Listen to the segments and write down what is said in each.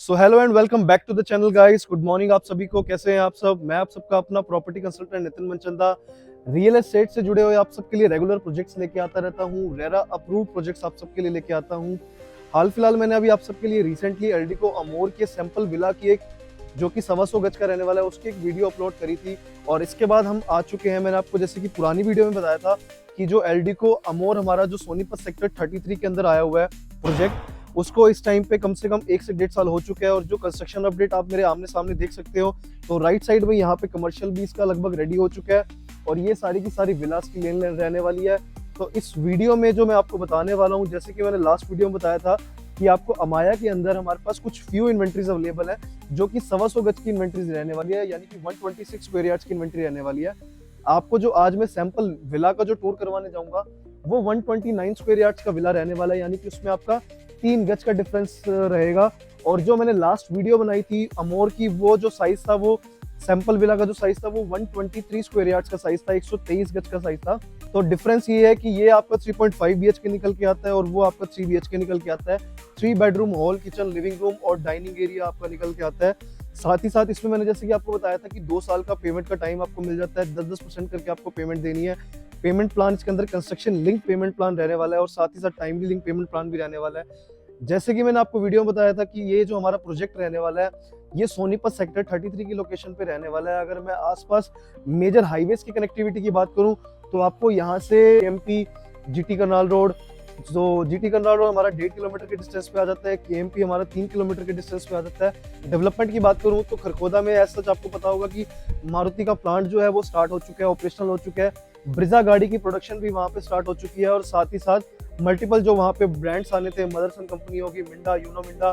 So hello and welcome back to the channel guys. Good morning आप सभी को। कैसे हैं आप सब? मैं आप सबका अपना property consultant Nitin Manchanda real estate से जुड़े हुए आप सबके लिए रेगुलर प्रोजेक्ट्स लेके आता रहता हूँ। रेरा अप्रूव्ड प्रोजेक्ट्स आप सबके लिए लेके आता हूँ। हाल फिलहाल मैंने अभी आप सबके लिए रिसेंटली एल्डिको अमोर के सैंपल विला की एक जो कि 125 गज का रहने वाला है उसकी एक वीडियो अपलोड करी थी। और इसके बाद हम आ चुके हैं, मैंने आपको जैसे कि पुरानी वीडियो में बताया था कि जो एल्डिको अमोर हमारा जो सोनीपत सेक्टर 33 के अंदर आया हुआ है प्रोजेक्ट, उसको इस टाइम पे कम से कम 1 से 1.5 साल हो चुका है। और जो कंस्ट्रक्शन अपडेट आप मेरे आमने सामने देख सकते हो, तो राइट साइड में यहाँ पे कमर्शियल भी इसका लगभग रेडी हो चुका है और ये सारी की सारी विलास की लेन रहने वाली है। तो इस वीडियो में जो मैं आपको बताने वाला हूँ, जैसे कि मैंने लास्ट वीडियो में बताया था कि आपको अमाया के अंदर हमारे पास कुछ फ्यू इन्वेंट्रीज अवेलेबल है जो कि 125 गज की इन्वेंट्रीज रहने वाली है, यानी कि 126 स्क्वायर यार्ड्स की इन्वेंट्री रहने वाली है। आपको जो आज मैं सैंपल विला का जो टूर करवाने जाऊंगा वो 129 स्क्वायर यार्ड्स का विला रहने वाला है, यानी कि उसमें आपका 3 गज का डिफरेंस रहेगा। और जो मैंने लास्ट वीडियो बनाई थी अमोर की, वो जो साइज था, वो सैंपल विला का जो साइज था वो 123 स्क्वायर यार्ड्स का साइज था, 123 गज का साइज था। तो डिफरेंस ये है कि ये आपका 3.5 BHK निकल के आता है और वो आपका 3 BHK निकल के आता है। 3 bedroom, hall, kitchen, living room और डाइनिंग एरिया आपका निकल के आता है। साथ ही साथ इसमें मैंने जैसे कि आपको बताया था कि 2 साल का पेमेंट का टाइम आपको मिल जाता है। 10% करके आपको पेमेंट देनी है। पेमेंट प्लान इसके अंदर कंस्ट्रक्शन लिंक पेमेंट प्लान रहने वाला है और साथ ही साथ टाइमली लिंक पेमेंट प्लान भी रहने वाला है। जैसे कि मैंने आपको वीडियो में बताया था कि ये जो हमारा प्रोजेक्ट रहने वाला है ये सोनीपत सेक्टर 33 की लोकेशन पे रहने वाला है। अगर मैं आसपास मेजर हाईवेज की कनेक्टिविटी की बात करूं तो आपको यहाँ से केएमपी, जीटी करनाल रोड, जो जीटी करनाल रोड हमारा 1.5 किलोमीटर के डिस्टेंस पे आ जाता है। केएमपी हमारा 3 किलोमीटर के डिस्टेंस पे आ जाता है। डेवलपमेंट की बात करूं तो खरखोदा में ऐसा आपको पता होगा कि मारुति का प्लांट जो है वो स्टार्ट हो चुका है, ऑपरेशनल हो चुका है। ब्रिजा गाड़ी की प्रोडक्शन भी वहाँ पे स्टार्ट हो चुकी है और साथ ही साथ मल्टीपल जो वहाँ पे ब्रांड्स आने थे, मदरसन कंपनी होगी, मिंडा, यूनो मिंडा,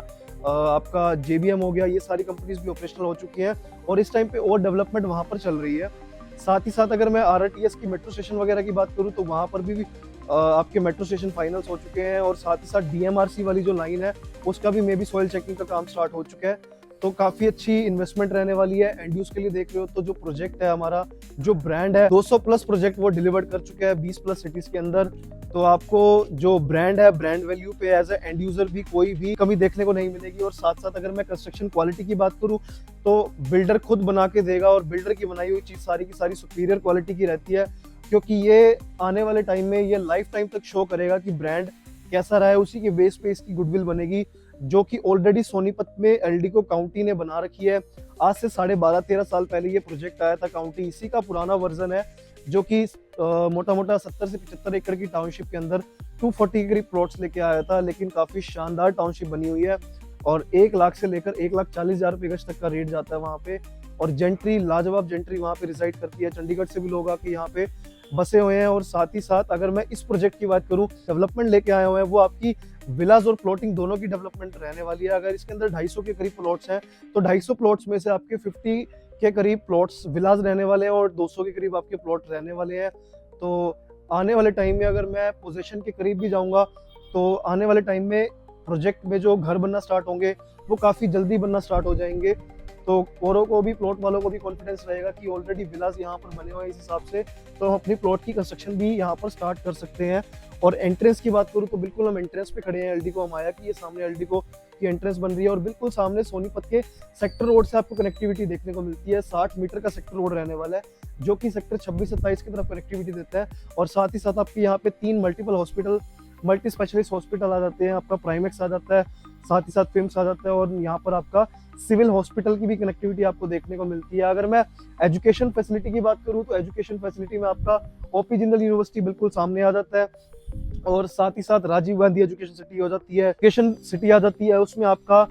आपका जेबीएम हो गया, ये सारी कंपनीज भी ऑपरेशनल हो चुकी हैं और इस टाइम पे और डेवलपमेंट वहाँ पर चल रही है। साथ ही साथ अगर मैं आरटीएस की मेट्रो स्टेशन वगैरह की बात करूँ तो वहाँ पर भी आपके मेट्रो स्टेशन फाइनल्स हो चुके हैं और साथ ही साथ डीएमआरसी वाली जो लाइन है उसका भी मे बी सॉइल चेकिंग का काम स्टार्ट हो चुका है। तो काफी अच्छी इन्वेस्टमेंट रहने वाली है। एंड यूज के लिए देख रहे हो तो जो प्रोजेक्ट है हमारा, जो ब्रांड है, 200 प्लस प्रोजेक्ट वो डिलीवर कर चुका है 20 प्लस सिटीज के अंदर। तो आपको जो ब्रांड है, ब्रांड वैल्यू पे एज ए एंड यूजर भी कोई भी कमी देखने को नहीं मिलेगी। और साथ साथ अगर मैं कंस्ट्रक्शन क्वालिटी की बात करूं तो बिल्डर खुद बना के देगा और बिल्डर की बनाई हुई चीज सारी की सारी सुपीरियर क्वालिटी की रहती है, क्योंकि ये आने वाले टाइम में ये लाइफ टाइम तक शो करेगा कि ब्रांड कैसा रहा है। उसी के बेस पे इसकी गुडविल बनेगी, जो कि ऑलरेडी सोनीपत में एल्डिको काउंटी ने बना रखी है। आज से 12.5-13 साल पहले ये प्रोजेक्ट आया था। काउंटी इसी का पुराना वर्जन है, जो कि मोटा मोटा 70 से 75 एकड़ की टाउनशिप के अंदर 240 के करीब प्लॉट्स लेके आया था। लेकिन काफी शानदार टाउनशिप बनी हुई है और 1 लाख से लेकर 1,40,000 रुपये गज तक का रेट जाता है वहाँ पे। और जेंट्री, लाजवाब जेंट्री वहाँ पे रिसाइड करती है। चंडीगढ़ से भी लोग आके यहाँ पे बसे हुए हैं। और साथ ही साथ अगर मैं इस प्रोजेक्ट की बात करूं, डेवलपमेंट लेके आए हुए हैं वो आपकी विलाज और प्लॉटिंग दोनों की डेवलपमेंट रहने वाली है। अगर इसके अंदर 250 के करीब प्लॉट्स हैं तो 250 प्लॉट्स में से आपके 50 के करीब प्लॉट्स विलाज रहने वाले हैं और 200 के करीब आपके प्लॉट रहने वाले हैं। तो आने वाले टाइम में अगर मैं पोजीशन के करीब भी जाऊंगा तो आने वाले टाइम में प्रोजेक्ट में जो घर बनना स्टार्ट होंगे वो काफी जल्दी बनना स्टार्ट हो जाएंगे। तो औरों को भी, प्लॉट वालों को भी कॉन्फिडेंस रहेगा कि ऑलरेडी विलास यहाँ पर बने हुए हैं, इस हिसाब से तो हम अपनी प्लॉट की कंस्ट्रक्शन भी यहाँ पर स्टार्ट कर सकते हैं। और एंट्रेंस की बात करूँ तो बिल्कुल हम एंट्रेंस पे खड़े हैं एल्डिको अमाया की। ये सामने एल्डिको की एंट्रेंस बन रही है और बिल्कुल सामने सोनीपत के सेक्टर रोड से आपको कनेक्टिविटी देखने को मिलती है। 60 मीटर का सेक्टर रोड रहने वाला है, जो कि सेक्टर 26-27 की तरफ कनेक्टिविटी देता है। और साथ ही साथ आपके यहाँ पे 3 multiple hospital, multi specialist hospital आ जाते हैं। आपका प्राइमेक्स आ जाता है, साथ ही साथ फिम्स आ जाता है और यहाँ पर आपका सिविल हॉस्पिटल की भी कनेक्टिविटी आपको देखने को मिलती है। अगर मैं एजुकेशन फैसिलिटी की बात करूँ तो एजुकेशन फैसिलिटी में आपका ओपी जिंदल यूनिवर्सिटी बिल्कुल सामने आ जाता है और साथ ही साथ राजीव गांधी एजुकेशन सिटी हो जाती है, एजुकेशन सिटी आ जाती है। उसमें आपका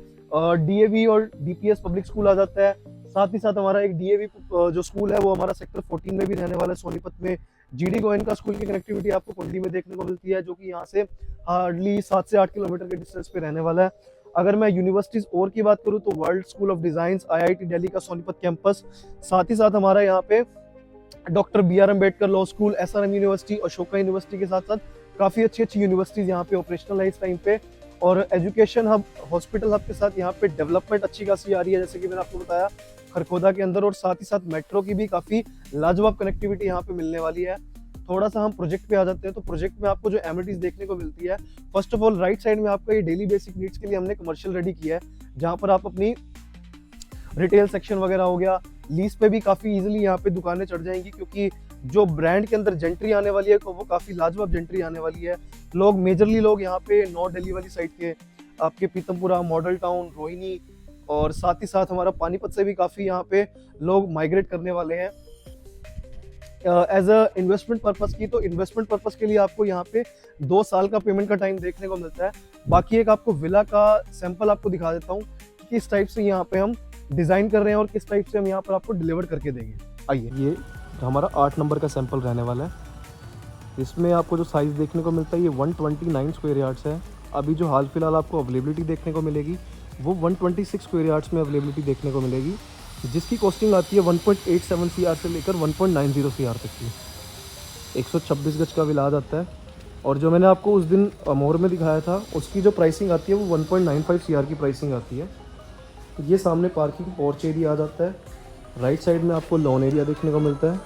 डीएवी और डीपीएस पब्लिक स्कूल आ जाता है। साथ ही साथ हमारा एक डीएवी जो स्कूल है वो हमारा सेक्टर 14 में भी रहने वाला है सोनीपत में। जीडी गोयनका स्कूल की कनेक्टिविटी आपको कुंडली में देखने को मिलती है, जो कि यहाँ से हार्डली 7 से 8 किलोमीटर के डिस्टेंस पे रहने वाला है। अगर मैं यूनिवर्सिटीज और की बात करूँ तो world school of design, IIT Delhi का सोनीपत कैंपस, साथ ही साथ हमारा यहाँ पे doctor BR Ambedkar law school, SRM university, Ashoka university के साथ साथ काफी अच्छी अच्छी यूनिवर्सिटीज यहाँ पे ऑपरेशनल है इस टाइम पे। और एजुकेशन हब, हॉस्पिटल हब के साथ यहाँ पे डेवलपमेंट अच्छी खासी आ रही है, जैसे कि मैंने आपको बताया खरखोदा के अंदर। और साथ ही साथ मेट्रो की भी काफी लाजवाब कनेक्टिविटी यहाँ पे मिलने वाली है। थोड़ा सा हम प्रोजेक्ट पे आ जाते हैं। तो प्रोजेक्ट में आपको जो एमिनिटीज देखने को मिलती है, first of all right side में आपका ये डेली बेसिक नीड्स के लिए हमने कमर्शियल रेडी किया है, जहाँ पर आप अपनी रिटेल सेक्शन वगैरह हो गया, लीज पे भी काफ़ी इजीली यहाँ पे दुकानें चढ़ जाएंगी, क्योंकि जो ब्रांड के अंदर जेंट्री आने वाली है तो वो काफ़ी लाजवाब जेंट्री आने वाली है। लोग मेजरली लोग यहाँ पे नॉर्थ दिल्ली वाली साइड के, आपके पीतमपुरा, मॉडल टाउन, रोहिणी और साथ ही साथ हमारा पानीपत से भी काफ़ी यहाँ पे लोग माइग्रेट करने वाले हैं एज अ इन्वेस्टमेंट पर्पस की। तो इन्वेस्टमेंट पर्पस के लिए आपको यहाँ पे 2 साल का पेमेंट का टाइम देखने को मिलता है। बाकी एक आपको विला का सैंपल आपको दिखा देता हूँ कि किस टाइप से यहाँ पे हम डिज़ाइन कर रहे हैं और किस टाइप से हम यहाँ पर आपको डिलीवर करके देंगे। आइए, ये हमारा 8 नंबर का सैंपल रहने वाला है। इसमें आपको जो साइज़ देखने को मिलता है ये 129 स्क्वायर यार्ड्स है। अभी जो हाल फिलहाल आपको अवेलेबिलिटी देखने को मिलेगी वो 126 स्क्वायर यार्ड्स में अवेलेबिलिटी देखने को मिलेगी, जिसकी कॉस्टिंग आती है 1.87 CR से लेकर 1.90 CR तक की। 126 गज का विला आ जाता है। और जो मैंने आपको उस दिन अमोर में दिखाया था उसकी जो प्राइसिंग आती है वो 1.95 CR की प्राइसिंग आती है। ये सामने पार्किंग पोर्च एरिया आ जाता है। राइट साइड में आपको लॉन एरिया देखने को मिलता है।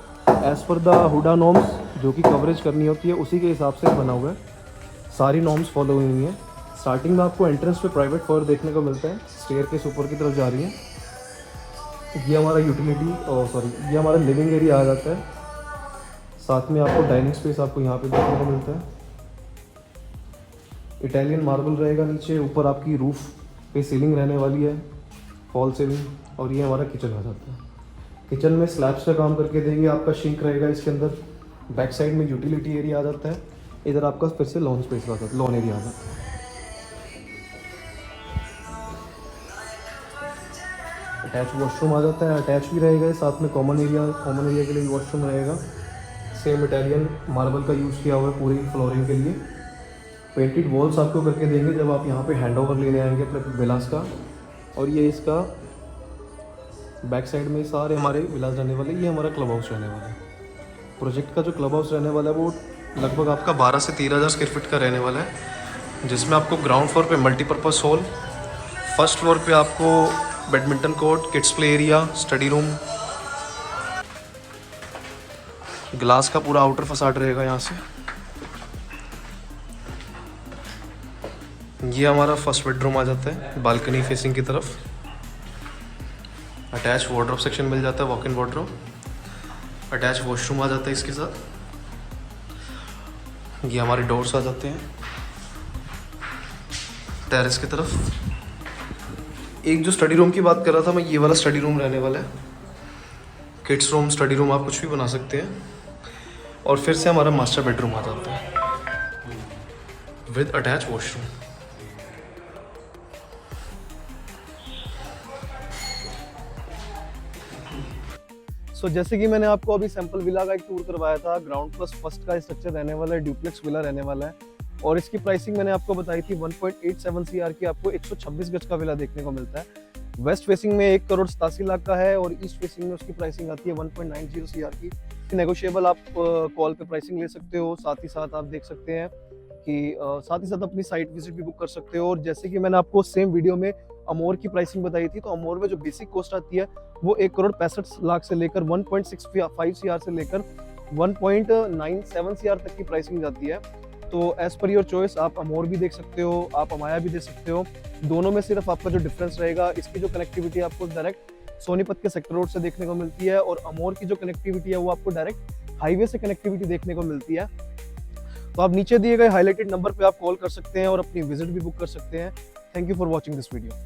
As per the Hooda norms जो कि कवरेज करनी होती है उसी के हिसाब से बना हुआ है, सारी नॉर्म्स फॉलो हुई हैं। स्टार्टिंग में आपको एंट्रेंस पे प्राइवेट फ्लोर देखने को मिलता है, स्टेयर केस ऊपर की तरफ जा रही है। ये हमारा ये हमारा लिविंग एरिया आ जाता है। साथ में आपको डाइनिंग स्पेस आपको यहाँ पे देखने को मिलता है। इटालियन मार्बल रहेगा नीचे, ऊपर आपकी रूफ पे सीलिंग रहने वाली है, फॉल सीलिंग। और ये हमारा किचन आ जाता है। किचन में स्लैब्स पे काम करके देंगे, आपका सिंक रहेगा इसके अंदर। बैक साइड में यूटिलिटी एरिया आ जाता है। इधर आपका फिर से लॉन स्पेस आ जाता है, लॉन एरिया आ जाता है। अटैच वॉशरूम आ जाता है, अटैच भी रहेगा। साथ में कॉमन एरिया के लिए वॉशरूम रहेगा। सेम इटालियन मार्बल का यूज़ किया हुआ है पूरी फ्लोरिंग के लिए। पेंटेड वॉल्स आपको करके देंगे जब आप यहाँ पे हैंड ओवर लेने आएंगे अपने विलास का। और ये इसका बैक साइड में सारे हमारे विलास रहने वाले। ये हमारा क्लब हाउस रहने वाला है। प्रोजेक्ट का जो क्लब हाउस रहने वाला है वो लगभग आपका 12 से 13,000 स्क्वायर फीट का रहने वाला है, जिसमें आपको ग्राउंड फ्लोर पे मल्टीपर्पज़ हॉल, फर्स्ट फ्लोर पे आपको badminton court, kids play area, study room, glass का पूरा आउटर फसाड रहेगा यहाँ से। ये हमारा फर्स्ट बेडरूम आ जाता है बालकनी फेसिंग की तरफ। अटैच वार्डरोब सेक्शन मिल जाता है, walk in wardrobe. Attach washroom आ जाता है इसके साथ। ये हमारे डोर्स आ जाते हैं टेरेस की तरफ। एक जो स्टडी रूम की बात कर रहा था मैं, ये वाला स्टडी रूम रहने वाला है। किड्स रूम, स्टडी रूम आप कुछ भी बना सकते हैं। और फिर से हमारा मास्टर बेडरूम आ जाता है विद अटैच वॉशरूम। सो जैसे कि मैंने आपको अभी सैंपल विला का एक टूर करवाया था, ग्राउंड प्लस फर्स्ट का स्ट्रक्चर रहने वाला है, ड्यूप्लेक्स विला रहने वाला है। और इसकी प्राइसिंग मैंने आपको बताई थी 1.87 CR की आपको 126 गज का विला देखने को मिलता है। वेस्ट फेसिंग में 1,87,00,000 का है और ईस्ट फेसिंग में उसकी प्राइसिंग आती है 1.90 CR की। नेगोशिएबल आप कॉल पे प्राइसिंग ले सकते हो। साथ ही साथ आप देख सकते हैं कि साथ ही साथ अपनी साइट विजिट भी बुक कर सकते हो। और जैसे कि मैंने आपको सेम वीडियो में अमोर की प्राइसिंग बताई थी, तो अमोर में जो बेसिक कॉस्ट आती है वो 1,65,00,000 से लेकर 1.65 CR से लेकर 1.97 CR तक की प्राइसिंग जाती है। तो एज पर योर चॉइस आप अमोर भी देख सकते हो, आप अमाया भी देख सकते हो। दोनों में सिर्फ आपका जो डिफरेंस रहेगा, इसकी जो कनेक्टिविटी आपको डायरेक्ट सोनीपत के सेक्टर रोड से देखने को मिलती है और अमोर की जो कनेक्टिविटी है वो आपको डायरेक्ट हाईवे से कनेक्टिविटी देखने को मिलती है। तो आप नीचे दिए गए हाईलाइटेड नंबर पे आप कॉल कर सकते हैं और अपनी विजिट भी बुक कर सकते हैं। Thank you for watching this video.